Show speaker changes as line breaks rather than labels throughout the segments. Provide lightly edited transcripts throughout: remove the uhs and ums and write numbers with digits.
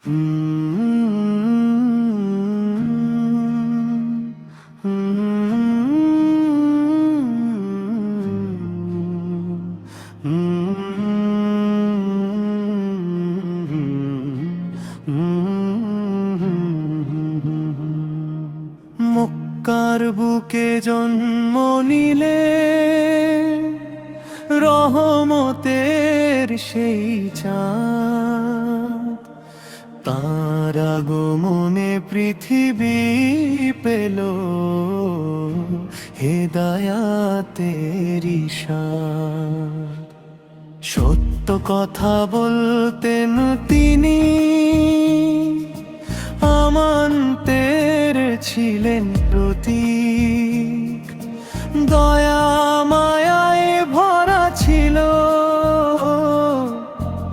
মক্কার বুকে জন্ম নিলে রহমতের সেই চাঁদ, তার আগমনে পৃথিবী পেল হেদায়াতের ইশারাত। সত্য কথা বলতেন তিনি, আমানতের ছিলেন প্রতীক, দয়া মায়ায় ভরা ছিল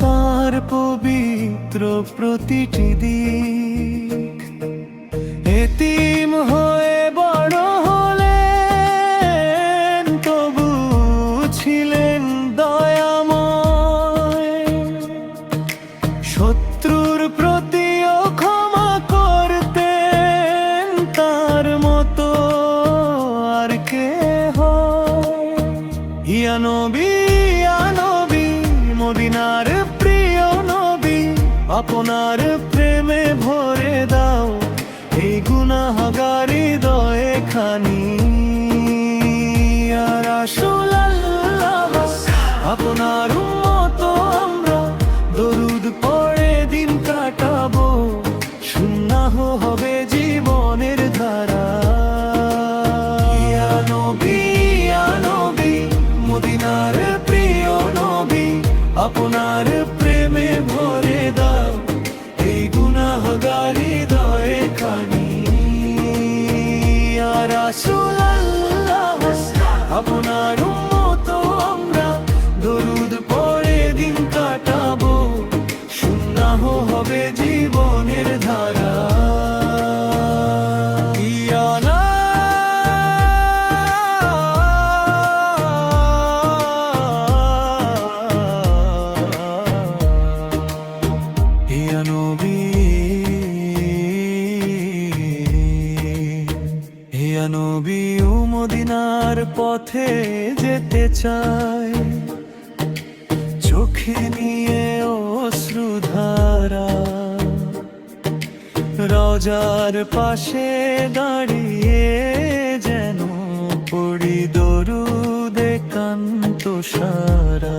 তার পবিত্র প্রতিটি দিক। এতিম হয়ে বড় হলেন, তবু ছিলেন দয়াময়। শত্রুর প্রতিও ক্ষমা করতেন, তার মতো আর কে হয়? ইয়া নবী, ইয়া নবী, মদিনার প্রিয় নবী, আপনার প্রেমে ভরে দাও এই গুনাহগার হৃদয়ে খানি। ইয়া রাসূলুল্লাহ, আপনার উম্মত আমরা, দরুদ পড়ে দিন কাটাবো, সুন্নাহ হবে জীবনের ধারা। ইয়া নবী, ইয়া নবী, মদিনার প্রিয় নবী, আপনার প্রেমে ভরে দাও এই গুনাহগার হৃদয়ে খানি। ইয়া রাসূলুল্লাহ, আপনার উম্মত আমরা, দরুদ পড়ে দিন কাটাবো, সুন্নাহ হবে জীবনের ধারা। ইয়া না ইয়া নবী, ইয়া নবী, ও মদিনার পথে যেতে চাই, চোখে নিয়ে অশ্রুধারা, রওজার পাশে দাঁড়িয়ে যেন পড়ি দরুদে কান্ত সারা।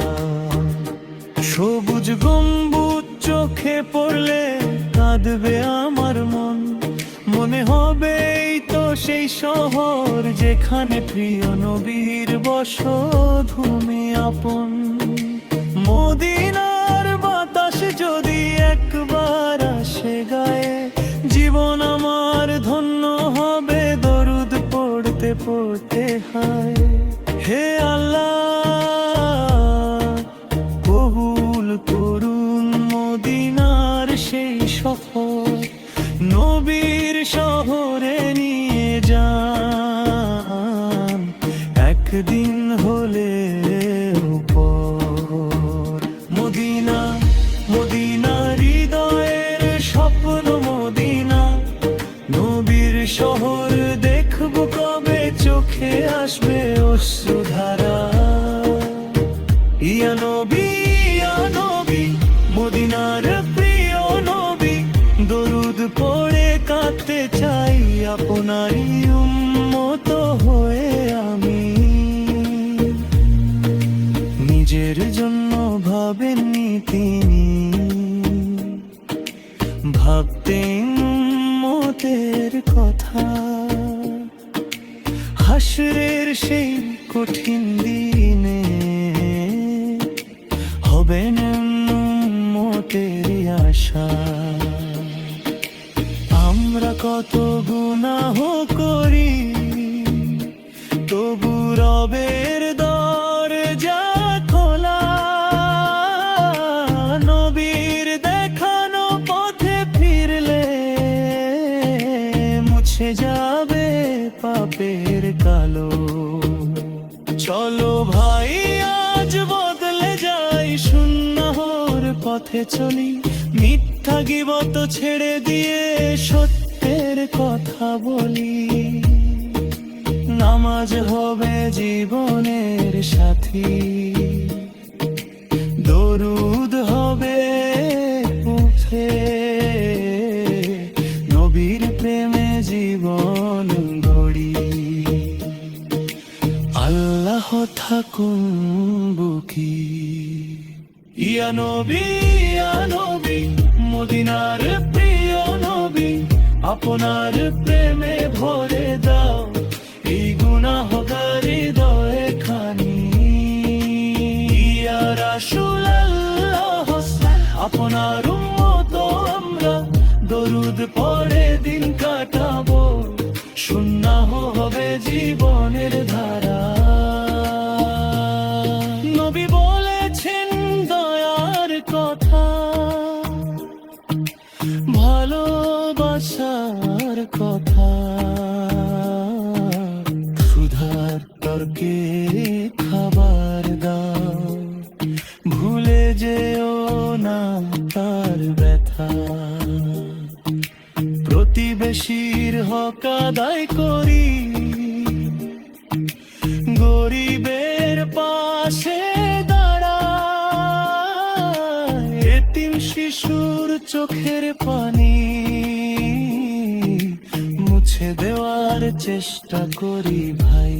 সবুজ গম্বুজ চোখে পড়লে কাঁদবে আমার মন, মনে হবে এই তো সেই শহর যেখানে প্রিয় নবীর বসতভূমি আপন। মদিনার বাতাস যদি একবার আসে গায়ে, জীবন আমার ধন্য হবে দরুদ পড়তে পড়তে হায়। হে আল্লাহ, কবুল করুন মদিনার সেই সফর, নবীর শহরে নিয়ে যান একদিন হলে উপর। মদিনা, মদিনা হৃদয়ের স্বপ্ন মদিনা, নবীর শহর দেখবো কবে, চোখে আসবে অশ্রুধারা। ইয়া নবী, ইয়া নবী, মদিনার প্রিয় নবী, দরুদ পড়ে কাঁদতে চাই আপনারই উম্মত হয়ে আমি। নিজের জন্য ভাবেননি তিনি, ভাবতেন উম্মতের কথা। হাসরের সেই কঠিন দিনে হবেন উম্মতের আশা। আমরা কত গুনাহ করি, তবু রবের দরজা খোলা। নবীর দেখানো পথে ফিরলে মুছে যাবে পাপের কালো। চলো ভাই আজ বদলে যাই, সুন্নাহর পথে চলি, মিথ্যা গীবত ছেড়ে দিয়ে সত্যের কথা বলি, নামাজ হবে জীবনের সাথী, দরুদ হবে মুখে, নবীর প্রেমে জীবন গড়ি। আল্লাহ থাকুন বুকি, ইয়া নবী মদিনার প্রিয় নবী, আপনার প্রেমে ভরে দাও এই গুনাহগার হৃদয়ে খানি। ইয়া রাসূলুল্লাহ আপনার উম্মত আমরা, দরুদ পড়ে দিন কাটাবো, সুন্নাহ হবে জীবনের ধারা। নবী বলেছেন দয়ার কথা, ভালোবাসার কথা, ক্ষুধার তর্কে খাবার দাও, ভুলে যেও না তার ব্যথা। প্রতিবেশীর হক আদায় করি, গরিবের পাশে দাঁড়াই, এতিম শিশুর চোখের পানি মুছে দেওয়ার চেষ্টা করি ভাই।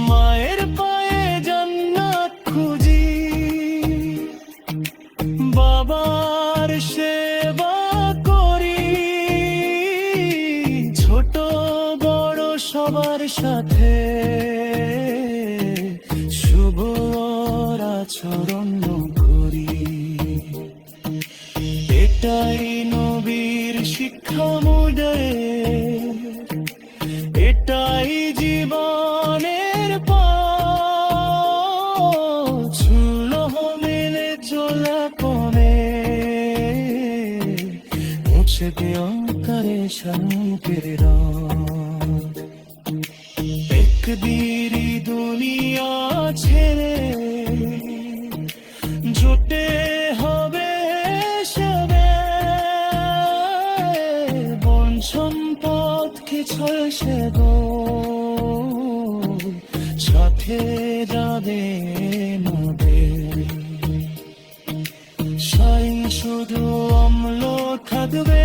মায়ের পায়ে জান্নাত খুঁজি, বাবার সেবা করি, ছোট বড় সবার সাথে শুভ আচরণ করি। এটাই নবীর শিক্ষা মোদের, এটাই জীবনের পথ, সুলভ মেলে চলা কমে, মুছে দিও করে শান্তির রথ। একদিনই দুনিয়া ছেড়ে জুটে হবে সবে, বন সম্পদ কিছু সে গো, সাথে যাবে মোদের। সাই শুধু অম্ল থাকবে,